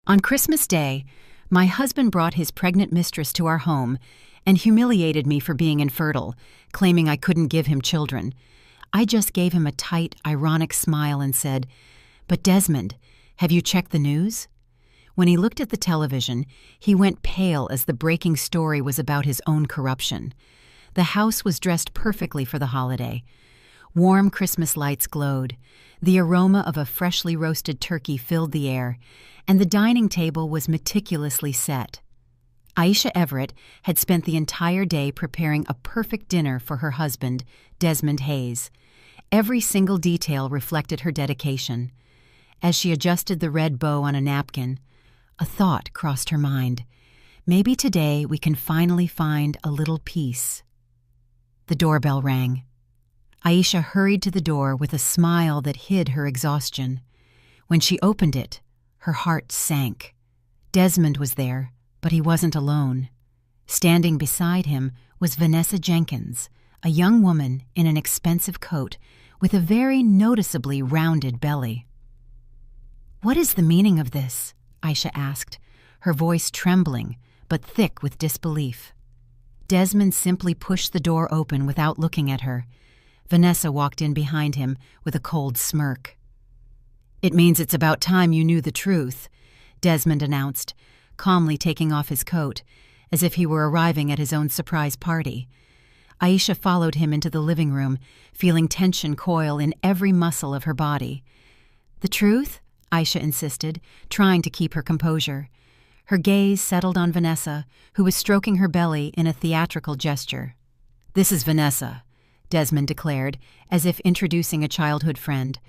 On Christmas Day, my husband brought his pregnant mistress to our home and humiliated me for being infertile, claiming I couldn't give him children. I just gave him a tight, ironic smile and said, "But Desmond, have you checked the news?" When he looked at the television, he went pale as the breaking story was about his own corruption. The house was dressed perfectly for the holiday. Warm Christmas lights glowed. The aroma of a freshly roasted turkey filled the air, and the dining table was meticulously set. Aisha Everett had spent the entire day preparing a perfect dinner for her husband, Desmond Hayes. Every single detail reflected her dedication. As she adjusted the red bow on a napkin, a thought crossed her mind. Maybe today we can finally find a little peace. The doorbell rang. Aisha hurried to the door with a smile that hid her exhaustion. When she opened it, her heart sank. Desmond was there, but he wasn't alone. Standing beside him was Vanessa Jenkins, a young woman in an expensive coat with a very noticeably rounded belly. "What is the meaning of this?" Aisha asked, her voice trembling, but thick with disbelief. Desmond simply pushed the door open without looking at her. Vanessa walked in behind him with a cold smirk. "It means it's about time you knew the truth," Desmond announced, calmly taking off his coat, as if he were arriving at his own surprise party. Aisha followed him into the living room, feeling tension coil in every muscle of her body. "The truth?" Aisha insisted, trying to keep her composure. Her gaze settled on Vanessa, who was stroking her belly in a theatrical gesture. "This is Vanessa," Desmond declared, as if introducing a childhood friend.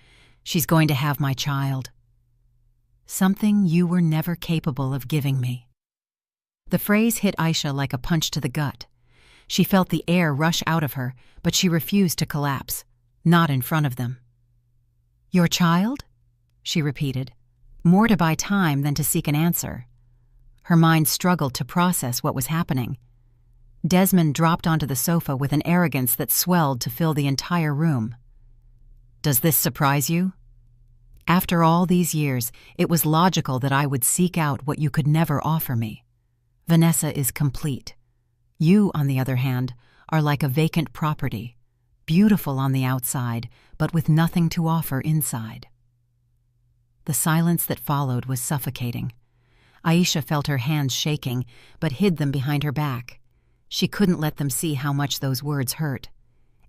"She's going to have my child. Something you were never capable of giving me." The phrase hit Aisha like a punch to the gut. She felt the air rush out of her, but she refused to collapse, not in front of them. "Your child?" she repeated, more to buy time than to seek an answer. Her mind struggled to process what was happening. Desmond dropped onto the sofa with an arrogance that swelled to fill the entire room. "Does this surprise you? After all these years, it was logical that I would seek out what you could never offer me. Vanessa is complete. You, on the other hand, are like a vacant property, beautiful on the outside, but with nothing to offer inside." The silence that followed was suffocating. Aisha felt her hands shaking, but hid them behind her back. She couldn't let them see how much those words hurt.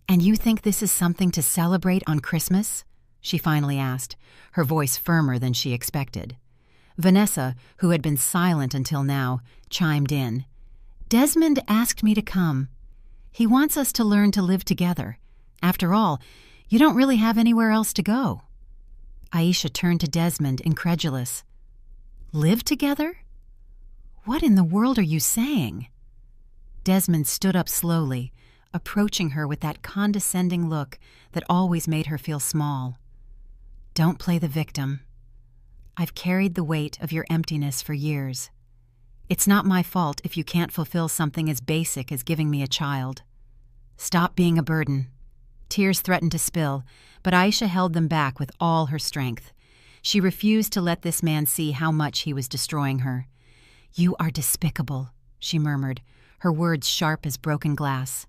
"And you think this is something to celebrate on Christmas?" she finally asked, her voice firmer than she expected. Vanessa, who had been silent until now, chimed in. "Desmond asked me to come. He wants us to learn to live together. After all, you don't really have anywhere else to go." Aisha turned to Desmond, incredulous. "Live together? What in the world are you saying?" Desmond stood up slowly, approaching her with that condescending look that always made her feel small. "Don't play the victim. I've carried the weight of your emptiness for years. It's not my fault if you can't fulfill something as basic as giving me a child. Stop being a burden." Tears threatened to spill, but Aisha held them back with all her strength. She refused to let this man see how much he was destroying her. "You are despicable," she murmured, her words sharp as broken glass.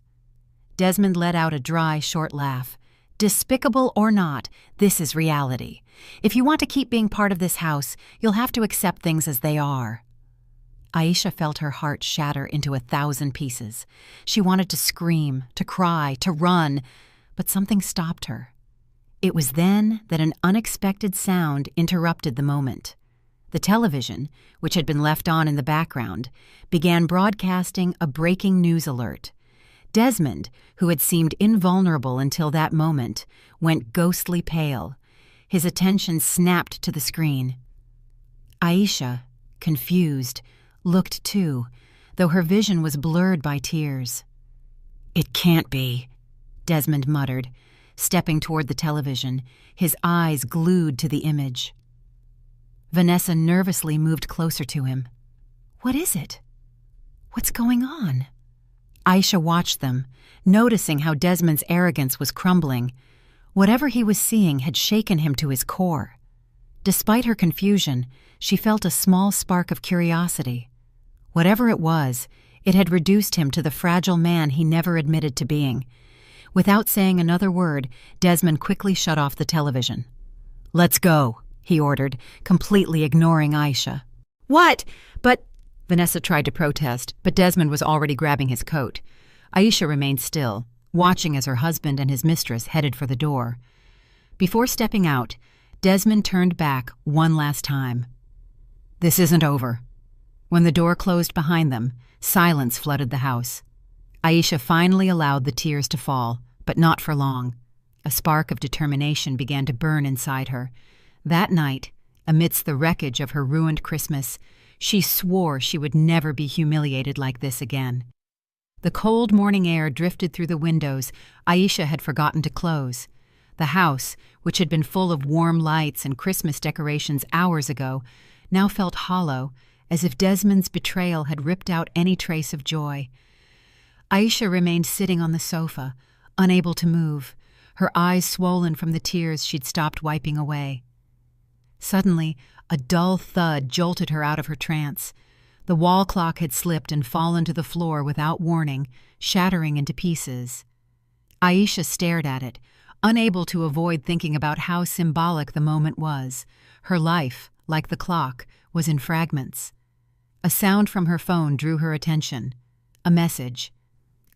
Desmond let out a dry, short laugh. "Despicable or not, this is reality. If you want to keep being part of this house, you'll have to accept things as they are." Aisha felt her heart shatter into 1,000 pieces. She wanted to scream, to cry, to run, but something stopped her. It was then that an unexpected sound interrupted the moment. The television, which had been left on in the background, began broadcasting a breaking news alert. Desmond, who had seemed invulnerable until that moment, went ghostly pale. His attention snapped to the screen. Aisha, confused, looked too, though her vision was blurred by tears. "It can't be," Desmond muttered, stepping toward the television, his eyes glued to the image. Vanessa nervously moved closer to him. "What is it? What's going on?" Aisha watched them, noticing how Desmond's arrogance was crumbling. Whatever he was seeing had shaken him to his core. Despite her confusion, she felt a small spark of curiosity. Whatever it was, it had reduced him to the fragile man he never admitted to being. Without saying another word, Desmond quickly shut off the television. "Let's go," he ordered, completely ignoring Aisha. "What? But—" Vanessa tried to protest, but Desmond was already grabbing his coat. Aisha remained still, watching as her husband and his mistress headed for the door. Before stepping out, Desmond turned back one last time. "This isn't over." When the door closed behind them, silence flooded the house. Aisha finally allowed the tears to fall, but not for long. A spark of determination began to burn inside her. That night, amidst the wreckage of her ruined Christmas, she swore she would never be humiliated like this again. The cold morning air drifted through the windows Aisha had forgotten to close. The house, which had been full of warm lights and Christmas decorations hours ago, now felt hollow, as if Desmond's betrayal had ripped out any trace of joy. Aisha remained sitting on the sofa, unable to move, her eyes swollen from the tears she'd stopped wiping away. Suddenly, a dull thud jolted her out of her trance. The wall clock had slipped and fallen to the floor without warning, shattering into pieces. Aisha stared at it, unable to avoid thinking about how symbolic the moment was. Her life, like the clock, was in fragments. A sound from her phone drew her attention. A message.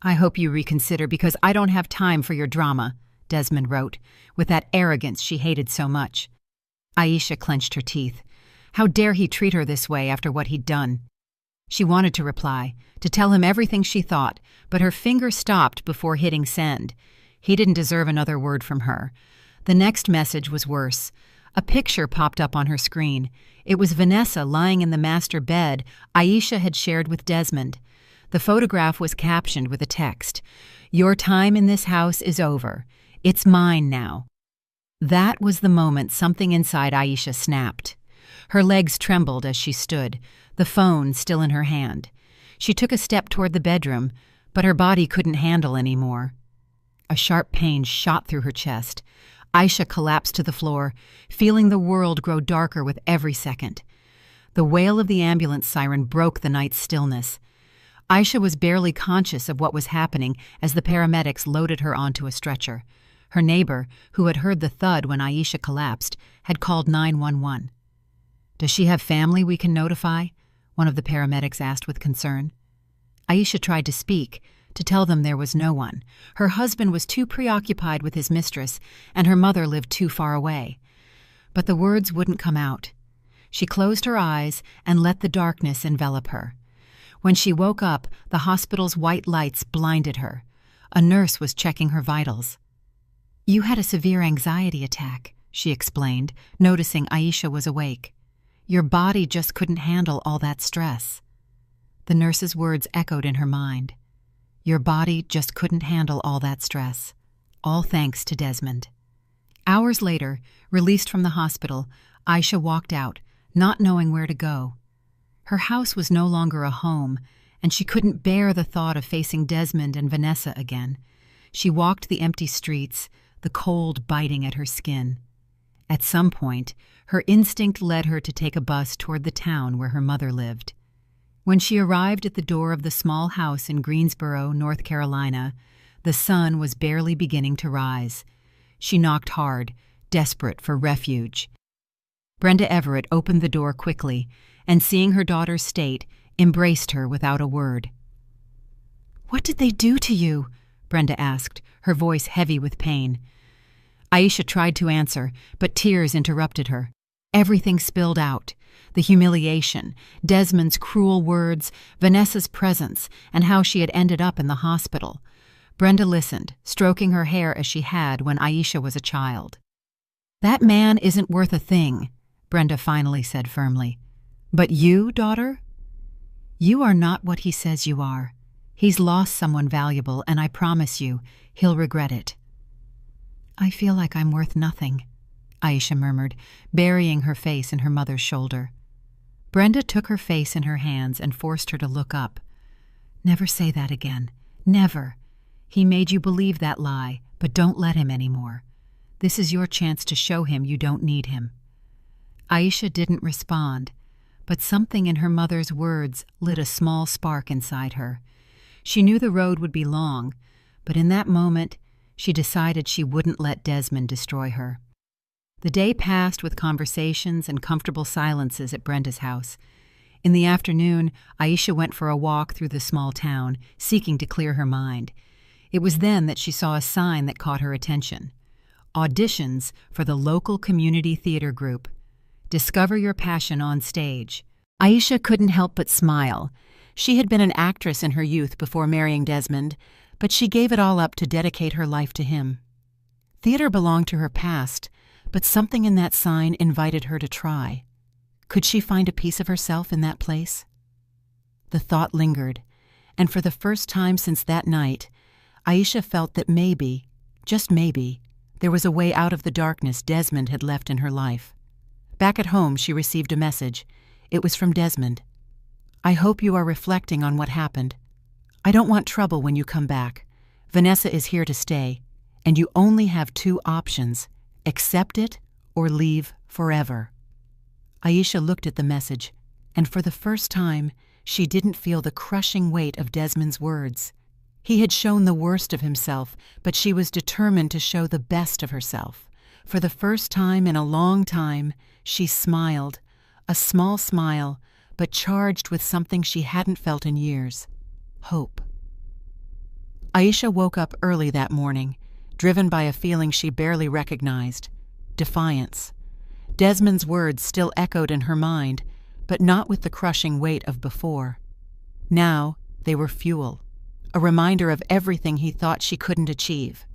"I hope you reconsider because I don't have time for your drama," Desmond wrote, with that arrogance she hated so much. Aisha clenched her teeth. How dare he treat her this way after what he'd done? She wanted to reply, to tell him everything she thought, but her finger stopped before hitting send. He didn't deserve another word from her. The next message was worse. A picture popped up on her screen. It was Vanessa lying in the master bed Aisha had shared with Desmond. The photograph was captioned with a text, "Your time in this house is over. It's mine now." That was the moment something inside Aisha snapped. Her legs trembled as she stood, the phone still in her hand. She took a step toward the bedroom, but her body couldn't handle any more. A sharp pain shot through her chest. Aisha collapsed to the floor, feeling the world grow darker with every second. The wail of the ambulance siren broke the night's stillness. Aisha was barely conscious of what was happening as the paramedics loaded her onto a stretcher. Her neighbor, who had heard the thud when Aisha collapsed, had called 911. "Does she have family we can notify?" one of the paramedics asked with concern. Aisha tried to speak, to tell them there was no one. Her husband was too preoccupied with his mistress, and her mother lived too far away. But the words wouldn't come out. She closed her eyes and let the darkness envelop her. When she woke up, the hospital's white lights blinded her. A nurse was checking her vitals. "You had a severe anxiety attack," she explained, noticing Aisha was awake. "Your body just couldn't handle all that stress." The nurse's words echoed in her mind. Your body just couldn't handle all that stress. All thanks to Desmond. Hours later, released from the hospital, Aisha walked out, not knowing where to go. Her house was no longer a home, and she couldn't bear the thought of facing Desmond and Vanessa again. She walked the empty streets, the cold biting at her skin. At some point, her instinct led her to take a bus toward the town where her mother lived. When she arrived at the door of the small house in Greensboro, North Carolina, the sun was barely beginning to rise. She knocked hard, desperate for refuge. Brenda Everett opened the door quickly, and seeing her daughter's state, embraced her without a word. "What did they do to you?" Brenda asked, her voice heavy with pain. Aisha tried to answer, but tears interrupted her. Everything spilled out. The humiliation, Desmond's cruel words, Vanessa's presence, and how she had ended up in the hospital. Brenda listened, stroking her hair as she had when Aisha was a child. "That man isn't worth a thing," Brenda finally said firmly. "But you, daughter? You are not what he says you are. He's lost someone valuable, and I promise you, he'll regret it." "I feel like I'm worth nothing," Aisha murmured, burying her face in her mother's shoulder. Brenda took her face in her hands and forced her to look up. "Never say that again. Never. He made you believe that lie, but don't let him anymore. This is your chance to show him you don't need him." Aisha didn't respond, but something in her mother's words lit a small spark inside her. She knew the road would be long, but in that moment, she decided she wouldn't let Desmond destroy her. The day passed with conversations and comfortable silences at Brenda's house. In the afternoon, Aisha went for a walk through the small town, seeking to clear her mind. It was then that she saw a sign that caught her attention. Auditions for the local community theater group. Discover your passion on stage. Aisha couldn't help but smile. She had been an actress in her youth before marrying Desmond, but she gave it all up to dedicate her life to him. Theater belonged to her past, but something in that sign invited her to try. Could she find a piece of herself in that place? The thought lingered, and for the first time since that night, Aisha felt that maybe, just maybe, there was a way out of the darkness Desmond had left in her life. Back at home, she received a message. It was from Desmond. "I hope you are reflecting on what happened. I don't want trouble when you come back. Vanessa is here to stay, and you only have 2 options. Accept it or leave forever." Aisha looked at the message, and for the first time, she didn't feel the crushing weight of Desmond's words. He had shown the worst of himself, but she was determined to show the best of herself. For the first time in a long time, she smiled, a small smile, but charged with something she hadn't felt in years: hope. Aisha woke up early that morning, driven by a feeling she barely recognized: defiance. Desmond's words still echoed in her mind, but not with the crushing weight of before. Now they were fuel, a reminder of everything he thought she couldn't achieve.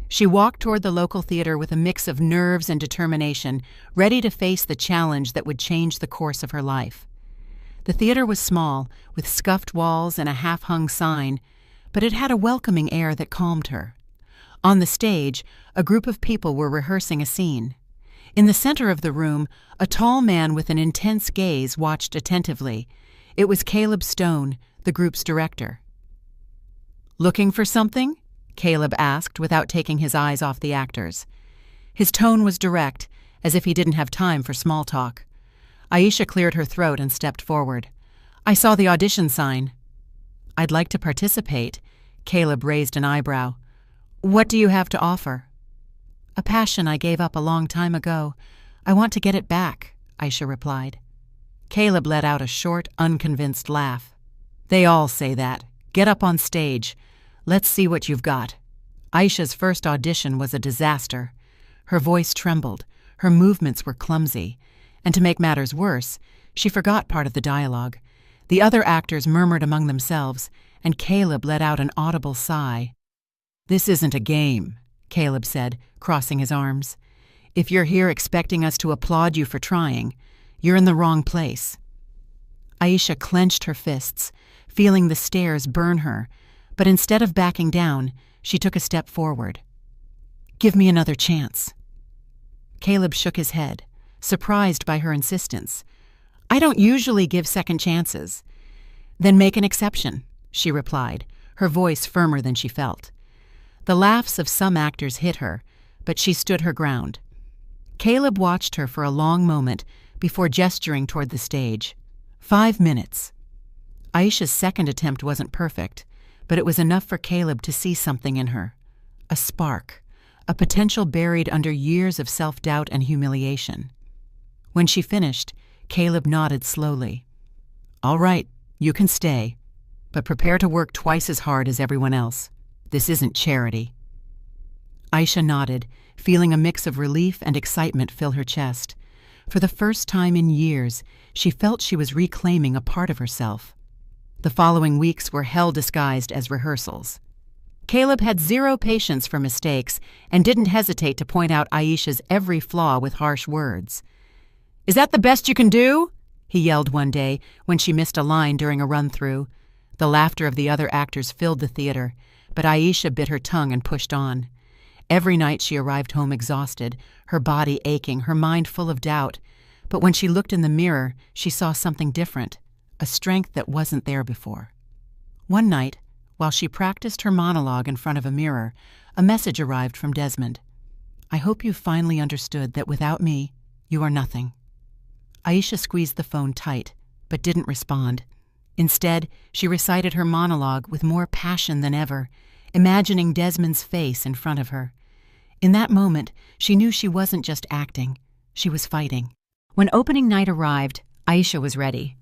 She walked toward the local theater with a mix of nerves and determination, ready to face the challenge that would change the course of her life. The theater was small, with scuffed walls and a half-hung sign, but it had a welcoming air that calmed her. On the stage, a group of people were rehearsing a scene. In the center of the room, a tall man with an intense gaze watched attentively. It was Caleb Stone, the group's director. "Looking for something?" Caleb asked without taking his eyes off the actors. His tone was direct, as if he didn't have time for small talk. Aisha cleared her throat and stepped forward. "I saw the audition sign." "I'd like to participate." Caleb raised an eyebrow. "What do you have to offer?" "A passion I gave up a long time ago. I want to get it back," Aisha replied. Caleb let out a short, unconvinced laugh. "They all say that. Get up on stage. Let's see what you've got." Aisha's first audition was a disaster. Her voice trembled, her movements were clumsy, and to make matters worse, she forgot part of the dialogue. The other actors murmured among themselves, and Caleb let out an audible sigh. "This isn't a game," Caleb said, crossing his arms. "If you're here expecting us to applaud you for trying, you're in the wrong place." Aisha clenched her fists, feeling the stares burn her, but instead of backing down, she took a step forward. "Give me another chance." Caleb shook his head, surprised by her insistence. "I don't usually give second chances." "Then make an exception," she replied, her voice firmer than she felt. The laughs of some actors hit her, but she stood her ground. Caleb watched her for a long moment before gesturing toward the stage. 5 minutes. Aisha's second attempt wasn't perfect, but it was enough for Caleb to see something in her. A spark, a potential buried under years of self-doubt and humiliation. When she finished, Caleb nodded slowly. "All right, you can stay, but prepare to work twice as hard as everyone else. This isn't charity." Aisha nodded, feeling a mix of relief and excitement fill her chest. For the first time in years, she felt she was reclaiming a part of herself. The following weeks were hell disguised as rehearsals. Caleb had zero patience for mistakes and didn't hesitate to point out Aisha's every flaw with harsh words. "Is that the best you can do?" he yelled one day when she missed a line during a run-through. The laughter of the other actors filled the theater, but Aisha bit her tongue and pushed on. Every night she arrived home exhausted, her body aching, her mind full of doubt. But when she looked in the mirror, she saw something different, a strength that wasn't there before. One night, while she practiced her monologue in front of a mirror, a message arrived from Desmond. "I hope you've finally understood that without me, you are nothing." Aisha squeezed the phone tight, but didn't respond. Instead, she recited her monologue with more passion than ever, imagining Desmond's face in front of her. In that moment, she knew she wasn't just acting, she was fighting. When opening night arrived, Aisha was ready.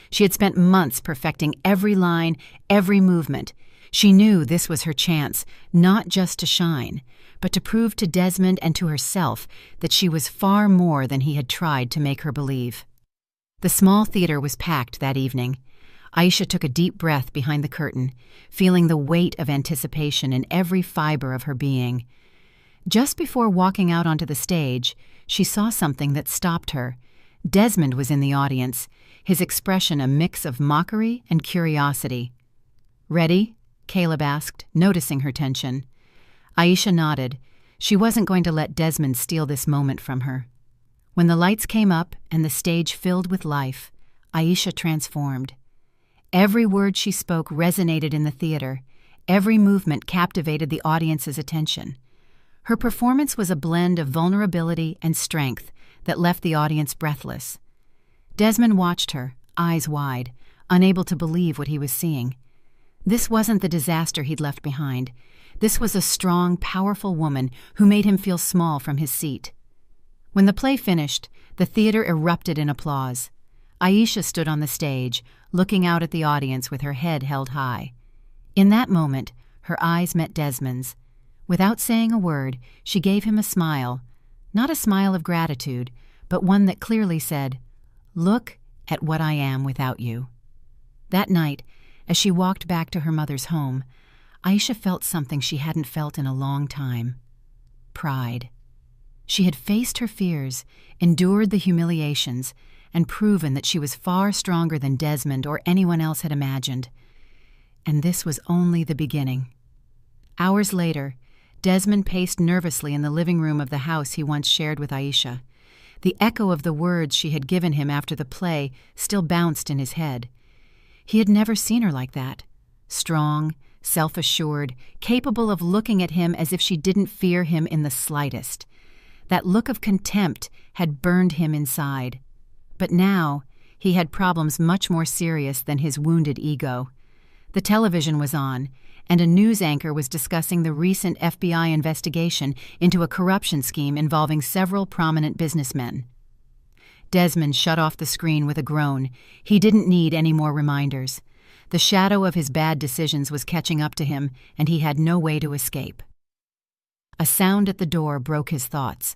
She had spent months perfecting every line, every movement. She knew this was her chance, not just to shine, but to prove to Desmond and to herself that she was far more than he had tried to make her believe. The small theater was packed that evening. Aisha took a deep breath behind the curtain, feeling the weight of anticipation in every fiber of her being. Just before walking out onto the stage, she saw something that stopped her. Desmond was in the audience, his expression a mix of mockery and curiosity. "Ready?" Caleb asked, noticing her tension. Aisha nodded. She wasn't going to let Desmond steal this moment from her. When the lights came up and the stage filled with life, Aisha transformed. Every word she spoke resonated in the theater. Every movement captivated the audience's attention. Her performance was a blend of vulnerability and strength that left the audience breathless. Desmond watched her, eyes wide, unable to believe what he was seeing. This wasn't the disaster he'd left behind. This was a strong, powerful woman who made him feel small from his seat. When the play finished, the theater erupted in applause. Aisha stood on the stage, looking out at the audience with her head held high. In that moment, her eyes met Desmond's. Without saying a word, she gave him a smile, not a smile of gratitude, but one that clearly said, "Look at what I am without you." That night, as she walked back to her mother's home, Aisha felt something she hadn't felt in a long time: pride. She had faced her fears, endured the humiliations, and proven that she was far stronger than Desmond or anyone else had imagined. And this was only the beginning. Hours later, Desmond paced nervously in the living room of the house he once shared with Aisha. The echo of the words she had given him after the play still bounced in his head. He had never seen her like that. Strong, self-assured, capable of looking at him as if she didn't fear him in the slightest. That look of contempt had burned him inside. But now, he had problems much more serious than his wounded ego. The television was on, and a news anchor was discussing the recent FBI investigation into a corruption scheme involving several prominent businessmen. Desmond shut off the screen with a groan. He didn't need any more reminders. The shadow of his bad decisions was catching up to him, and he had no way to escape. A sound at the door broke his thoughts.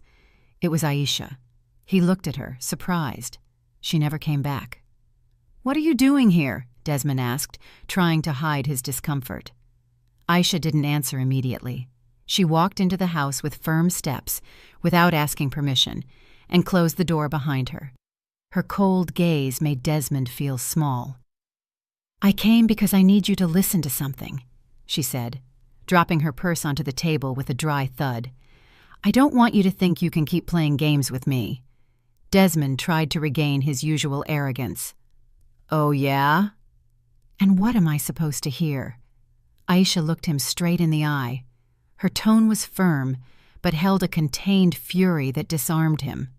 It was Aisha. He looked at her, surprised. She never came back. "What are you doing here?" Desmond asked, trying to hide his discomfort. Aisha didn't answer immediately. She walked into the house with firm steps, without asking permission, and closed the door behind her. Her cold gaze made Desmond feel small. "I came because I need you to listen to something," she said, dropping her purse onto the table with a dry thud. "I don't want you to think you can keep playing games with me." Desmond tried to regain his usual arrogance. "Oh, yeah? And what am I supposed to hear?" Aisha looked him straight in the eye. Her tone was firm, but held a contained fury that disarmed him.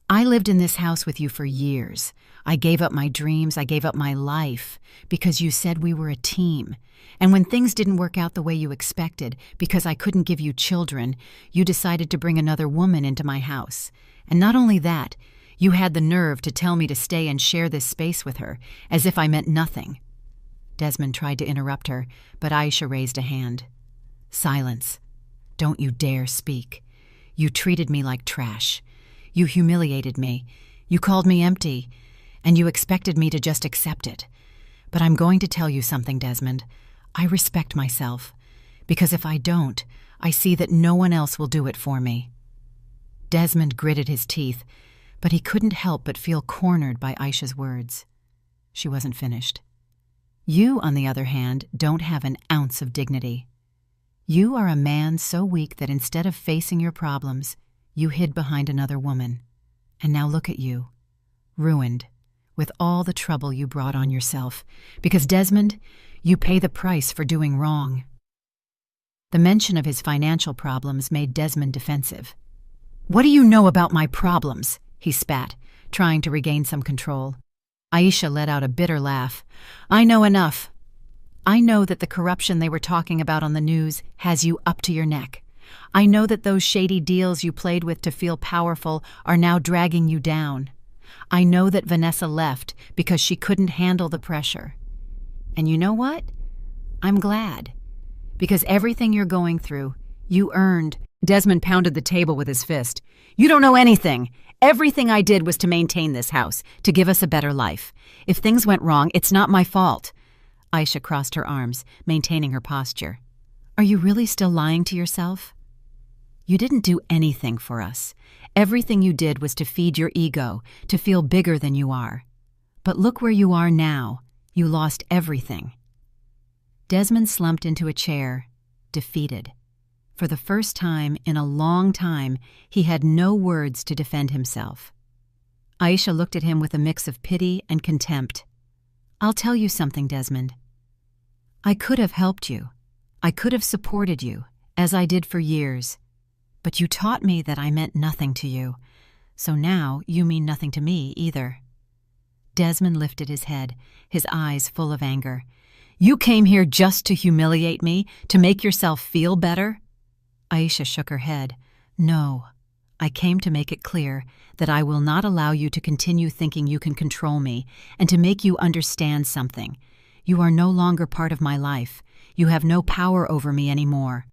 "I lived in this house with you for years. I gave up my dreams, I gave up my life, because you said we were a team. And when things didn't work out the way you expected, because I couldn't give you children, you decided to bring another woman into my house. And not only that, you had the nerve to tell me to stay and share this space with her, as if I meant nothing." Desmond tried to interrupt her, but Aisha raised a hand. "Silence. Don't you dare speak. You treated me like trash. You humiliated me. You called me empty. And you expected me to just accept it. But I'm going to tell you something, Desmond. I respect myself. Because if I don't, I see that no one else will do it for me." Desmond gritted his teeth, but he couldn't help but feel cornered by Aisha's words. She wasn't finished. "You, on the other hand, don't have an ounce of dignity. You are a man so weak that instead of facing your problems, you hid behind another woman. And now look at you, ruined, with all the trouble you brought on yourself. Because, Desmond, you pay the price for doing wrong." The mention of his financial problems made Desmond defensive. "What do you know about my problems?" he spat, trying to regain some control. Aisha let out a bitter laugh. I know enough. I know that the corruption they were talking about on the news has you up to your neck. I know that those shady deals you played with to feel powerful are now dragging you down. I know that Vanessa left because she couldn't handle the pressure. And you know what? I'm glad. Because everything you're going through, you earned. Desmond pounded the table with his fist. You don't know anything. Everything I did was to maintain this house, to give us a better life. If things went wrong, it's not my fault. Aisha crossed her arms, maintaining her posture. Are you really still lying to yourself? You didn't do anything for us. Everything you did was to feed your ego, to feel bigger than you are. But look where you are now. You lost everything. Desmond slumped into a chair, defeated. For the first time in a long time, he had no words to defend himself. Aisha looked at him with a mix of pity and contempt. I'll tell you something, Desmond. I could have helped you. I could have supported you, as I did for years. But you taught me that I meant nothing to you, so now you mean nothing to me either. Desmond lifted his head, his eyes full of anger. You came here just to humiliate me, to make yourself feel better? Aisha shook her head. No, I came to make it clear that I will not allow you to continue thinking you can control me and to make you understand something. You are no longer part of my life. You have no power over me anymore.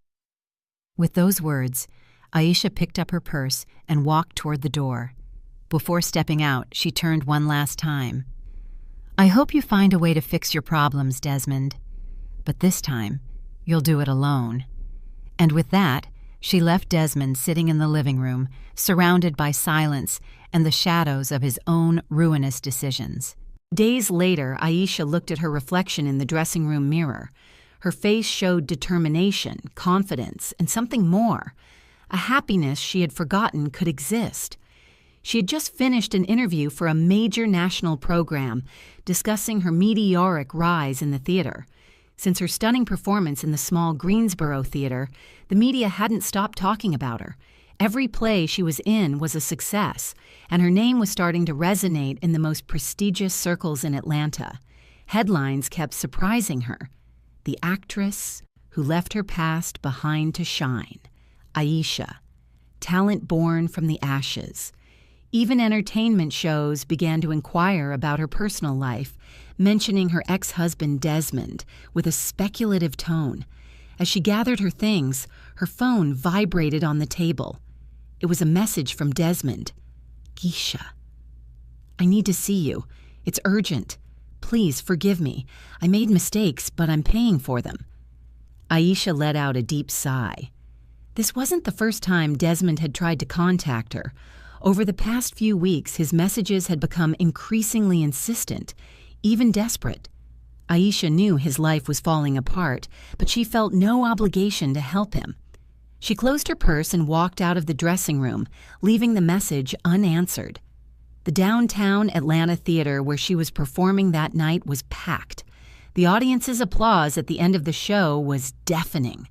With those words, Aisha picked up her purse and walked toward the door. Before stepping out, she turned one last time. I hope you find a way to fix your problems, Desmond. But this time, you'll do it alone. And with that, she left Desmond sitting in the living room, surrounded by silence and the shadows of his own ruinous decisions. Days later, Aisha looked at her reflection in the dressing room mirror. Her face showed determination, confidence, and something more, a happiness she had forgotten could exist. She had just finished an interview for a major national program discussing her meteoric rise in the theater. Since her stunning performance in the small Greensboro theater, the media hadn't stopped talking about her. Every play she was in was a success, and her name was starting to resonate in the most prestigious circles in Atlanta. Headlines kept surprising her. The actress who left her past behind to shine. Aisha, talent born from the ashes. Even entertainment shows began to inquire about her personal life, mentioning her ex-husband Desmond with a speculative tone. As she gathered her things, her phone vibrated on the table. It was a message from Desmond. Aisha, I need to see you. It's urgent. Please forgive me. I made mistakes, but I'm paying for them. Aisha let out a deep sigh. This wasn't the first time Desmond had tried to contact her. Over the past few weeks, his messages had become increasingly insistent, even desperate. Aisha knew his life was falling apart, but she felt no obligation to help him. She closed her purse and walked out of the dressing room, leaving the message unanswered. The downtown Atlanta theater where she was performing that night was packed. The audience's applause at the end of the show was deafening.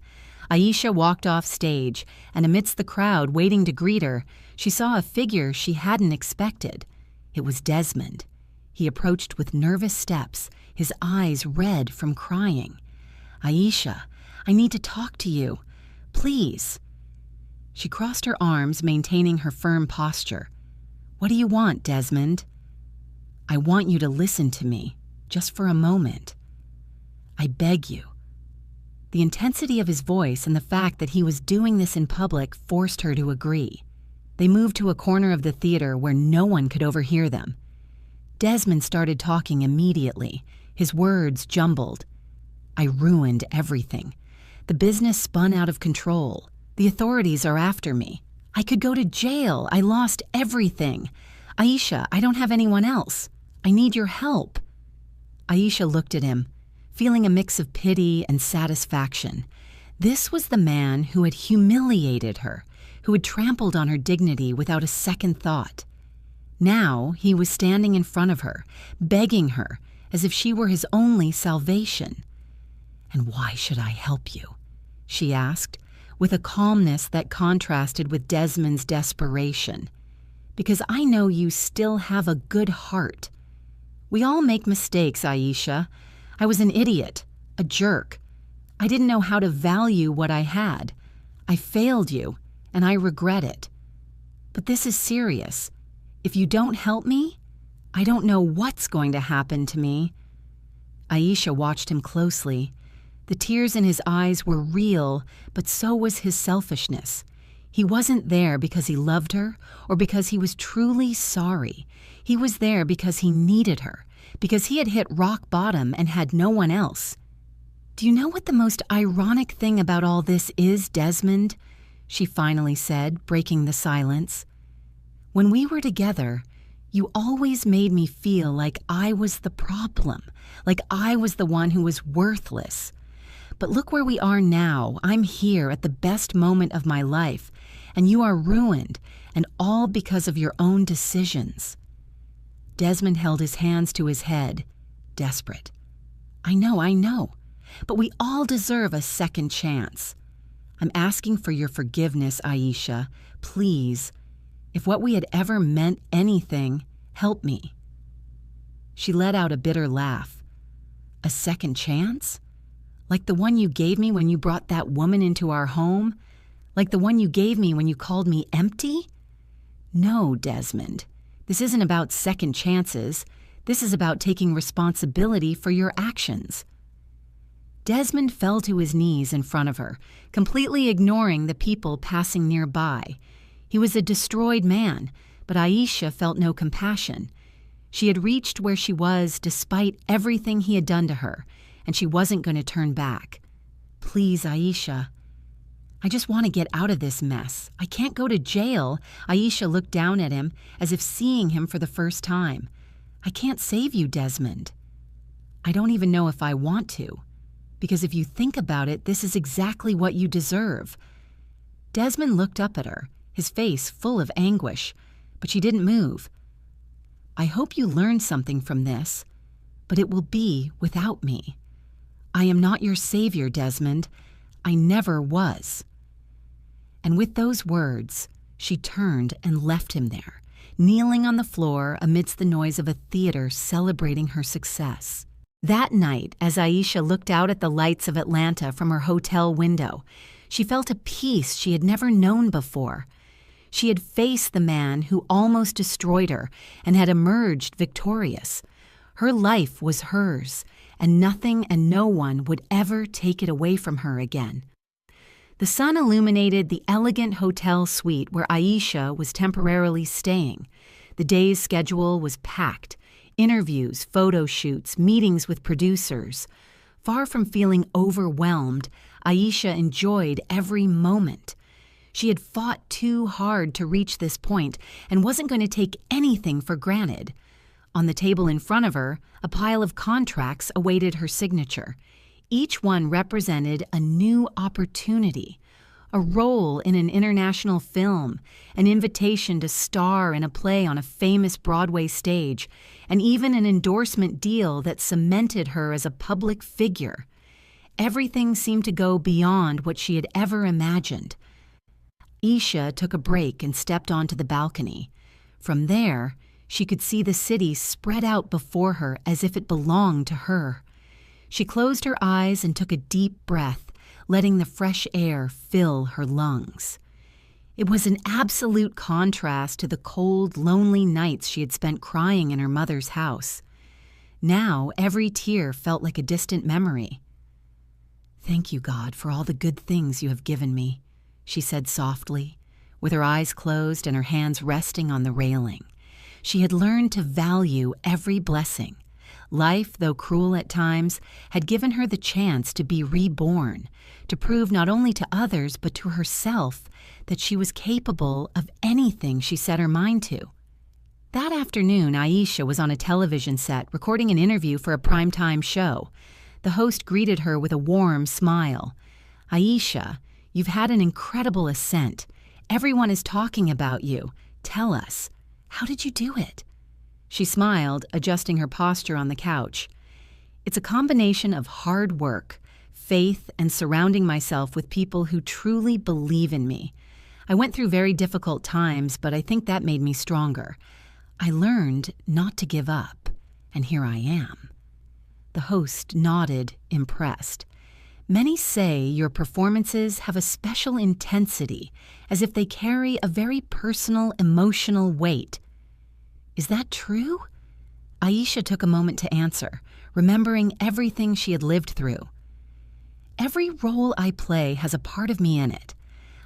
Aisha walked off stage, and amidst the crowd waiting to greet her, she saw a figure she hadn't expected. It was Desmond. He approached with nervous steps, his eyes red from crying. Aisha, I need to talk to you. Please. She crossed her arms, maintaining her firm posture. What do you want, Desmond? I want you to listen to me, just for a moment. I beg you. The intensity of his voice and the fact that he was doing this in public forced her to agree. They moved to a corner of the theater where no one could overhear them. Desmond started talking immediately, his words jumbled. I ruined everything. The business spun out of control. The authorities are after me. I could go to jail. I lost everything. Aisha, I don't have anyone else. I need your help. Aisha looked at him, feeling a mix of pity and satisfaction. This was the man who had humiliated her, who had trampled on her dignity without a second thought. Now he was standing in front of her, begging her, as if she were his only salvation. And why should I help you? She asked, with a calmness that contrasted with Desmond's desperation. because I know you still have a good heart. We all make mistakes, Aisha. I was an idiot, a jerk. I didn't know how to value what I had. I failed you, and I regret it. But this is serious. If you don't help me, I don't know what's going to happen to me." Aisha watched him closely. The tears in his eyes were real, but so was his selfishness. He wasn't there because he loved her or because he was truly sorry. He was there because he needed her, because he had hit rock bottom and had no one else. "Do you know what the most ironic thing about all this is, Desmond?" she finally said, breaking the silence. "When we were together, you always made me feel like I was the problem, like I was the one who was worthless. But look where we are now. I'm here at the best moment of my life, and you are ruined, and all because of your own decisions." Desmond held his hands to his head, desperate. I know, but we all deserve a second chance. I'm asking for your forgiveness, Aisha. Please. If what we had ever meant anything, help me." She let out a bitter laugh. "A second chance? Like the one you gave me when you brought that woman into our home? Like the one you gave me when you called me empty? No, Desmond. This isn't about second chances. This is about taking responsibility for your actions." Desmond fell to his knees in front of her, completely ignoring the people passing nearby. He was a destroyed man, but Aisha felt no compassion. She had reached where she was despite everything he had done to her, and she wasn't going to turn back. "Please, Aisha. I just want to get out of this mess. I can't go to jail." Aisha looked down at him as if seeing him for the first time. "I can't save you, Desmond. I don't even know if I want to, because if you think about it, this is exactly what you deserve." Desmond looked up at her, his face full of anguish, but she didn't move. "I hope you learn something from this, but it will be without me. I am not your savior, Desmond. I never was." And with those words, she turned and left him there, kneeling on the floor amidst the noise of a theater celebrating her success. That night, as Aisha looked out at the lights of Atlanta from her hotel window, she felt a peace she had never known before. She had faced the man who almost destroyed her and had emerged victorious. Her life was hers, and nothing and no one would ever take it away from her again. The sun illuminated the elegant hotel suite where Aisha was temporarily staying. The day's schedule was packed. Interviews, photo shoots, meetings with producers. Far from feeling overwhelmed, Aisha enjoyed every moment. She had fought too hard to reach this point and wasn't going to take anything for granted. On the table in front of her, a pile of contracts awaited her signature. Each one represented a new opportunity, a role in an international film, an invitation to star in a play on a famous Broadway stage, and even an endorsement deal that cemented her as a public figure. Everything seemed to go beyond what she had ever imagined. Aisha took a break and stepped onto the balcony. From there, she could see the city spread out before her as if it belonged to her. She closed her eyes and took a deep breath, letting the fresh air fill her lungs. It was an absolute contrast to the cold, lonely nights she had spent crying in her mother's house. Now, every tear felt like a distant memory. "Thank you, God, for all the good things you have given me," she said softly, with her eyes closed and her hands resting on the railing. She had learned to value every blessing. Life, though cruel at times, had given her the chance to be reborn, to prove not only to others but to herself that she was capable of anything she set her mind to. That afternoon, Aisha was on a television set recording an interview for a primetime show. The host greeted her with a warm smile. "Aisha, you've had an incredible ascent. Everyone is talking about you. Tell us, how did you do it?" She smiled, adjusting her posture on the couch. "It's a combination of hard work, faith, and surrounding myself with people who truly believe in me. I went through very difficult times, but I think that made me stronger. I learned not to give up, and here I am." The host nodded, impressed. "Many say your performances have a special intensity, as if they carry a very personal, emotional weight. Is that true?" Aisha took a moment to answer, remembering everything she had lived through. "Every role I play has a part of me in it.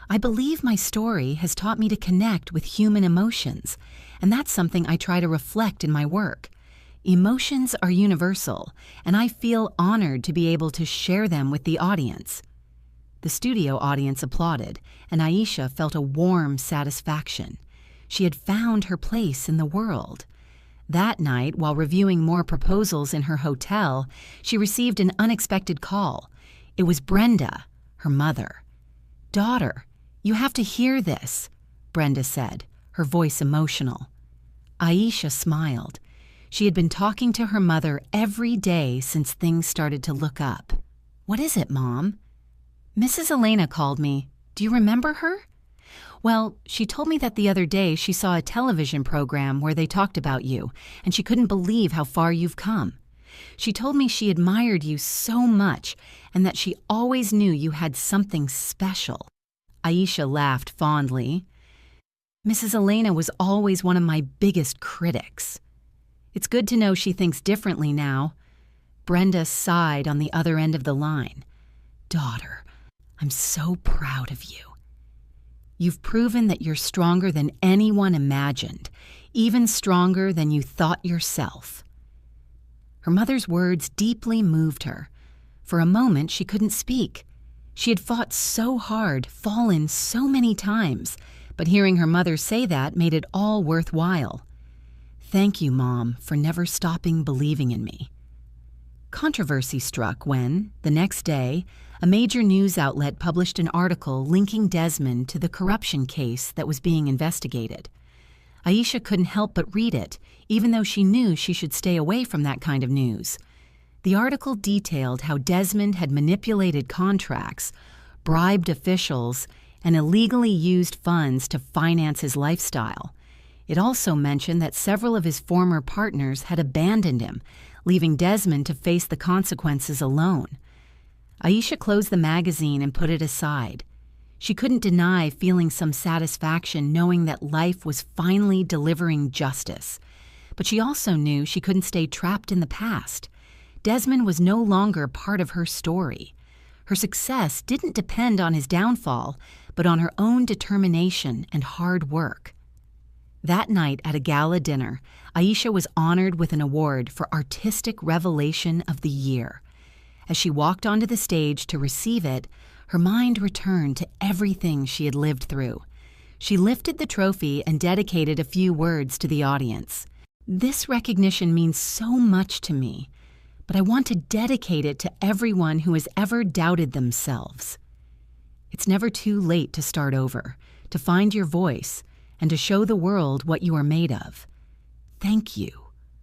I believe my story has taught me to connect with human emotions, and that's something I try to reflect in my work. Emotions are universal, and I feel honored to be able to share them with the audience." The studio audience applauded, and Aisha felt a warm satisfaction. She had found her place in the world. That night, while reviewing more proposals in her hotel, she received an unexpected call. It was Brenda, her mother. "Daughter, you have to hear this," Brenda said, her voice emotional. Aisha smiled. She had been talking to her mother every day since things started to look up. "What is it, Mom?" "Mrs. Elena called me. Do you remember her?" "Well, she told me that the other day she saw a television program where they talked about you, and she couldn't believe how far you've come. She told me she admired you so much and that she always knew you had something special." Aisha laughed fondly. "Mrs. Elena was always one of my biggest critics. It's good to know she thinks differently now." Brenda sighed on the other end of the line. "Daughter, I'm so proud of you. You've proven that you're stronger than anyone imagined, even stronger than you thought yourself." Her mother's words deeply moved her. For a moment, she couldn't speak. She had fought so hard, fallen so many times, but hearing her mother say that made it all worthwhile. "Thank you, Mom, for never stopping believing in me." Controversy struck when, the next day, a major news outlet published an article linking Desmond to the corruption case that was being investigated. Aisha couldn't help but read it, even though she knew she should stay away from that kind of news. The article detailed how Desmond had manipulated contracts, bribed officials, and illegally used funds to finance his lifestyle. It also mentioned that several of his former partners had abandoned him, leaving Desmond to face the consequences alone. Aisha closed the magazine and put it aside. She couldn't deny feeling some satisfaction knowing that life was finally delivering justice. But she also knew she couldn't stay trapped in the past. Desmond was no longer part of her story. Her success didn't depend on his downfall, but on her own determination and hard work. That night at a gala dinner, Aisha was honored with an award for Artistic Revelation of the Year. As she walked onto the stage to receive it, her mind returned to everything she had lived through. She lifted the trophy and dedicated a few words to the audience. "This recognition means so much to me, but I want to dedicate it to everyone who has ever doubted themselves. It's never too late to start over, to find your voice, and to show the world what you are made of. Thank you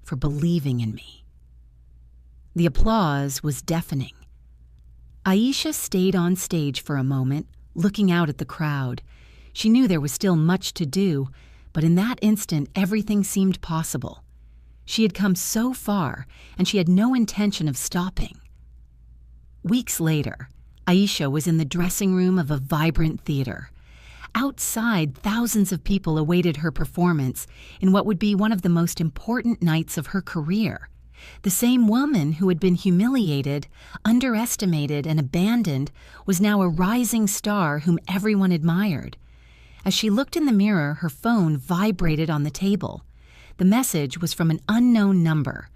for believing in me." The applause was deafening. Aisha stayed on stage for a moment, looking out at the crowd. She knew there was still much to do, but in that instant everything seemed possible. She had come so far, and she had no intention of stopping. Weeks later, Aisha was in the dressing room of a vibrant theater. Outside, thousands of people awaited her performance in what would be one of the most important nights of her career. The same woman who had been humiliated, underestimated, and abandoned was now a rising star whom everyone admired. As she looked in the mirror, her phone vibrated on the table. The message was from an unknown number.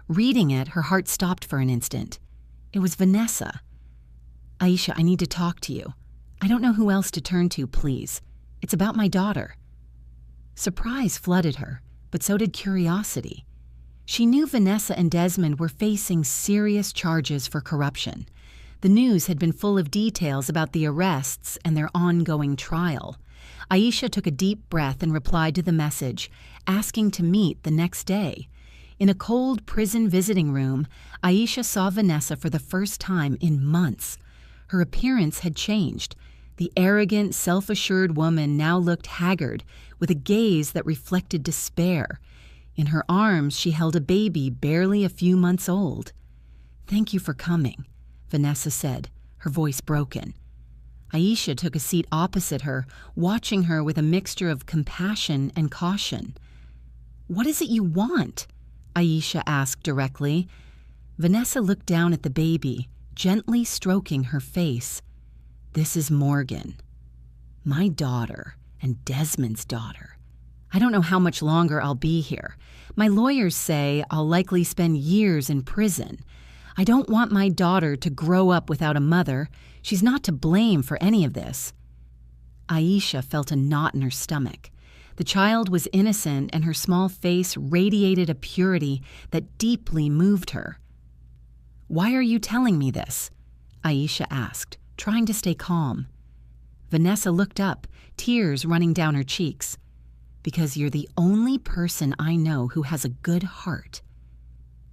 Reading it, her heart stopped for an instant. It was Vanessa. "Aisha, I need to talk to you. I don't know who else to turn to, please. It's about my daughter." Surprise flooded her, but so did curiosity. She knew Vanessa and Desmond were facing serious charges for corruption. The news had been full of details about the arrests and their ongoing trial. Aisha took a deep breath and replied to the message, asking to meet the next day. In a cold prison visiting room, Aisha saw Vanessa for the first time in months. Her appearance had changed. The arrogant, self-assured woman now looked haggard, with a gaze that reflected despair. In her arms, she held a baby barely a few months old. "Thank you for coming," Vanessa said, her voice broken. Aisha took a seat opposite her, watching her with a mixture of compassion and caution. "What is it you want?" Aisha asked directly. Vanessa looked down at the baby, gently stroking her face. "This is Morgan, my daughter and Desmond's daughter. I don't know how much longer I'll be here. My lawyers say I'll likely spend years in prison. I don't want my daughter to grow up without a mother. She's not to blame for any of this." Aisha felt a knot in her stomach. The child was innocent, and her small face radiated a purity that deeply moved her. "Why are you telling me this?" Aisha asked, trying to stay calm. Vanessa looked up, tears running down her cheeks. "Because you're the only person I know who has a good heart.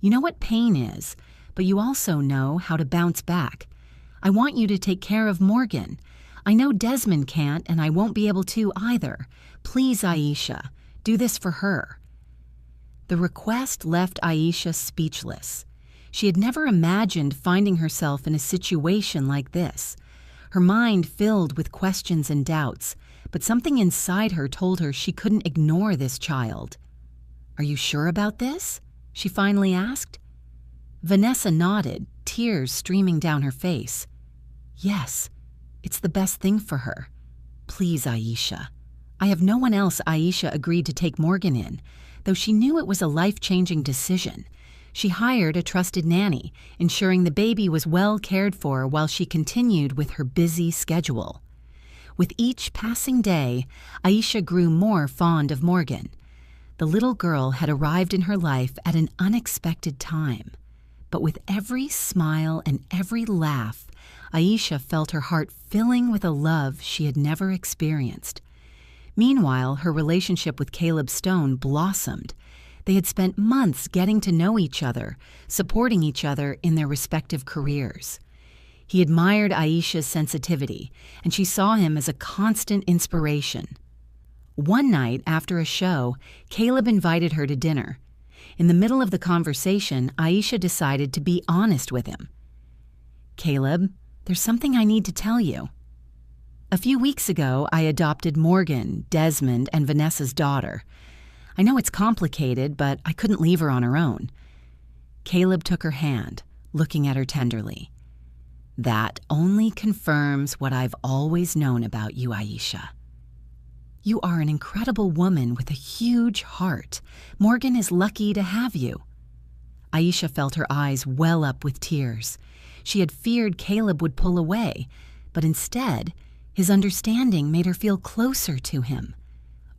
You know what pain is, but you also know how to bounce back. I want you to take care of Morgan. I know Desmond can't, and I won't be able to either. Please, Aisha, do this for her." The request left Aisha speechless. She had never imagined finding herself in a situation like this. Her mind filled with questions and doubts, but something inside her told her she couldn't ignore this child. "Are you sure about this?" she finally asked. Vanessa nodded, tears streaming down her face. "Yes, it's the best thing for her. Please, Aisha." I have no one else. Aisha agreed to take Morgan in, though she knew it was a life-changing decision. She hired a trusted nanny, ensuring the baby was well cared for while she continued with her busy schedule. With each passing day, Aisha grew more fond of Morgan. The little girl had arrived in her life at an unexpected time. But with every smile and every laugh, Aisha felt her heart filling with a love she had never experienced. Meanwhile, her relationship with Caleb Stone blossomed. They had spent months getting to know each other, supporting each other in their respective careers. He admired Aisha's sensitivity, and she saw him as a constant inspiration. One night after a show, Caleb invited her to dinner. In the middle of the conversation, Aisha decided to be honest with him. "Caleb, there's something I need to tell you. A few weeks ago, I adopted Morgan, Desmond, and Vanessa's daughter. I know it's complicated, but I couldn't leave her on her own." Caleb took her hand, looking at her tenderly. "That only confirms what I've always known about you, Aisha. You are an incredible woman with a huge heart. Morgan is lucky to have you." Aisha felt her eyes well up with tears. She had feared Caleb would pull away, but instead, his understanding made her feel closer to him.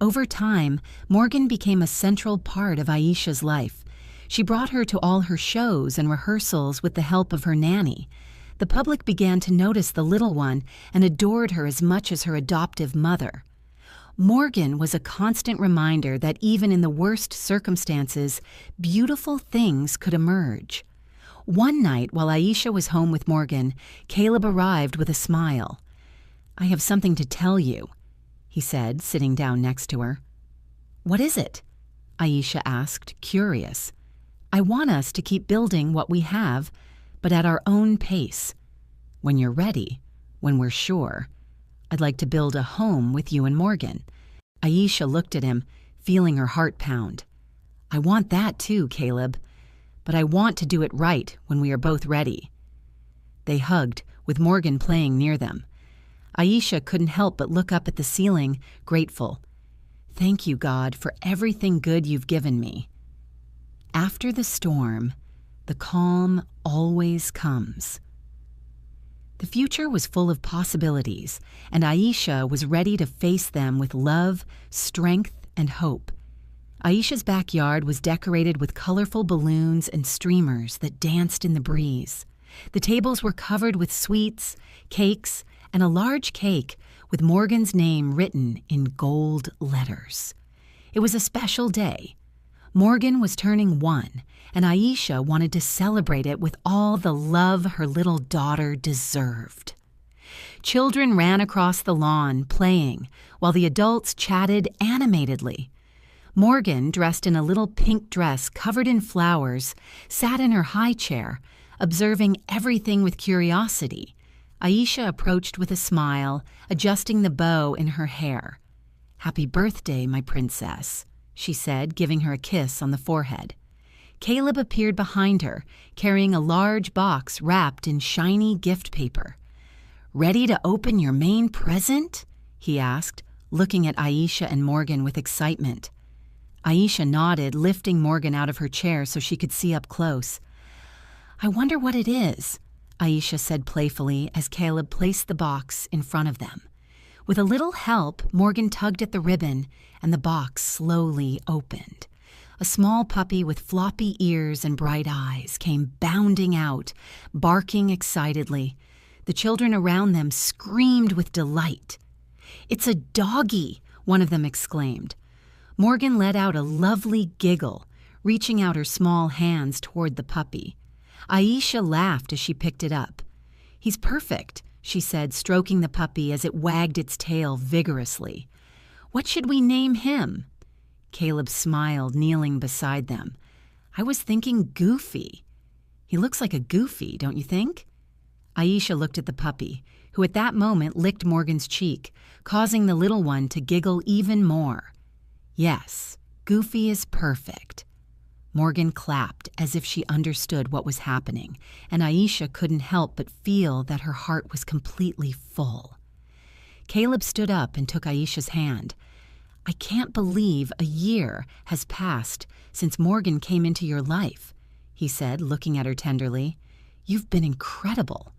Over time, Morgan became a central part of Aisha's life. She brought her to all her shows and rehearsals with the help of her nanny. The public began to notice the little one and adored her as much as her adoptive mother. Morgan was a constant reminder that even in the worst circumstances, beautiful things could emerge. One night, while Aisha was home with Morgan, Caleb arrived with a smile. "I have something to tell you," he said, sitting down next to her. "What is it?" Aisha asked, curious. "I want us to keep building what we have, but at our own pace. When you're ready, when we're sure, I'd like to build a home with you and Morgan." Aisha looked at him, feeling her heart pound. "I want that too, Caleb, but I want to do it right when we are both ready." They hugged, with Morgan playing near them. Aisha couldn't help but look up at the ceiling, grateful. "Thank you, God, for everything good you've given me." After the storm, the calm always comes. The future was full of possibilities, and Aisha was ready to face them with love, strength, and hope. Aisha's backyard was decorated with colorful balloons and streamers that danced in the breeze. The tables were covered with sweets, cakes, and a large cake with Morgan's name written in gold letters. It was a special day. Morgan was turning 1, and Aisha wanted to celebrate it with all the love her little daughter deserved. Children ran across the lawn, playing, while the adults chatted animatedly. Morgan, dressed in a little pink dress covered in flowers, sat in her high chair, observing everything with curiosity. Aisha approached with a smile, adjusting the bow in her hair. "Happy birthday, my princess," she said, giving her a kiss on the forehead. Caleb appeared behind her, carrying a large box wrapped in shiny gift paper. "Ready to open your main present?" he asked, looking at Aisha and Morgan with excitement. Aisha nodded, lifting Morgan out of her chair so she could see up close. "I wonder what it is," Aisha said playfully as Caleb placed the box in front of them. With a little help, Morgan tugged at the ribbon, and the box slowly opened. A small puppy with floppy ears and bright eyes came bounding out, barking excitedly. The children around them screamed with delight. "It's a doggie!" one of them exclaimed. Morgan let out a lovely giggle, reaching out her small hands toward the puppy. Aisha laughed as she picked it up. "He's perfect," she said, stroking the puppy as it wagged its tail vigorously. "What should we name him?" Caleb smiled, kneeling beside them. "I was thinking Goofy. He looks like a goofy, don't you think?" Aisha looked at the puppy, who at that moment licked Morgan's cheek, causing the little one to giggle even more. "Yes, Goofy is perfect." Morgan clapped as if she understood what was happening, and Aisha couldn't help but feel that her heart was completely full. Caleb stood up and took Aisha's hand. "I can't believe a year has passed since Morgan came into your life," he said, looking at her tenderly. "You've been incredible."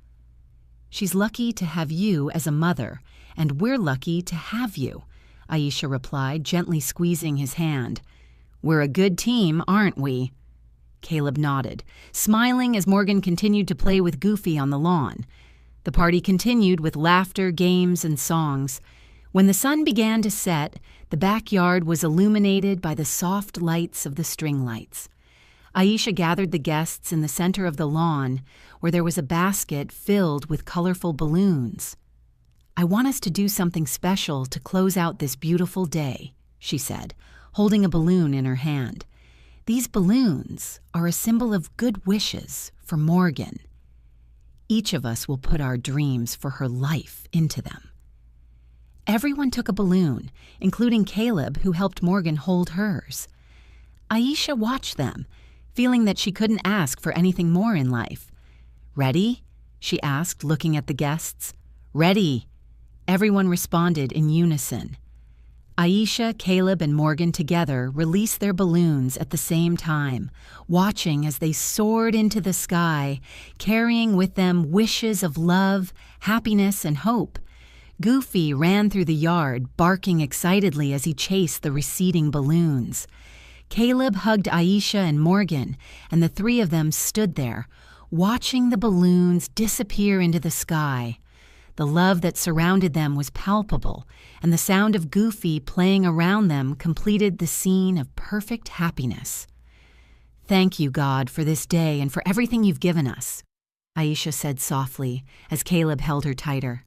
"She's lucky to have you as a mother, and we're lucky to have you," Aisha replied, gently squeezing his hand. "We're a good team, aren't we?" Caleb nodded, smiling as Morgan continued to play with Goofy on the lawn. The party continued with laughter, games, and songs. When the sun began to set, the backyard was illuminated by the soft lights of the string lights. Aisha gathered the guests in the center of the lawn, where there was a basket filled with colorful balloons. "I want us to do something special to close out this beautiful day," she said, holding a balloon in her hand. "These balloons are a symbol of good wishes for Morgan. Each of us will put our dreams for her life into them." Everyone took a balloon, including Caleb, who helped Morgan hold hers. Aisha watched them, feeling that she couldn't ask for anything more in life. "Ready?" she asked, looking at the guests. "Ready!" Everyone responded in unison. Aisha, Caleb, and Morgan together released their balloons at the same time, watching as they soared into the sky, carrying with them wishes of love, happiness, and hope. Goofy ran through the yard, barking excitedly as he chased the receding balloons. Caleb hugged Aisha and Morgan, and the three of them stood there, watching the balloons disappear into the sky. The love that surrounded them was palpable, and the sound of Goofy playing around them completed the scene of perfect happiness. "Thank you, God, for this day and for everything you've given us," Aisha said softly as Caleb held her tighter.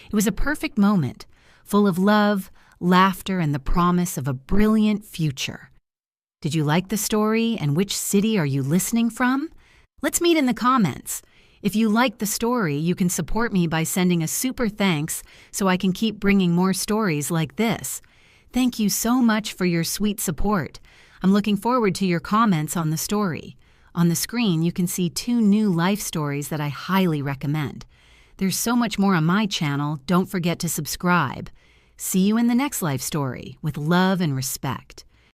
It was a perfect moment, full of love, laughter, and the promise of a brilliant future. Did you like the story, and which city are you listening from? Let's meet in the comments. If you like the story, you can support me by sending a super thanks so I can keep bringing more stories like this. Thank you so much for your sweet support. I'm looking forward to your comments on the story. On the screen, you can see 2 new life stories that I highly recommend. There's so much more on my channel. Don't forget to subscribe. See you in the next life story with love and respect.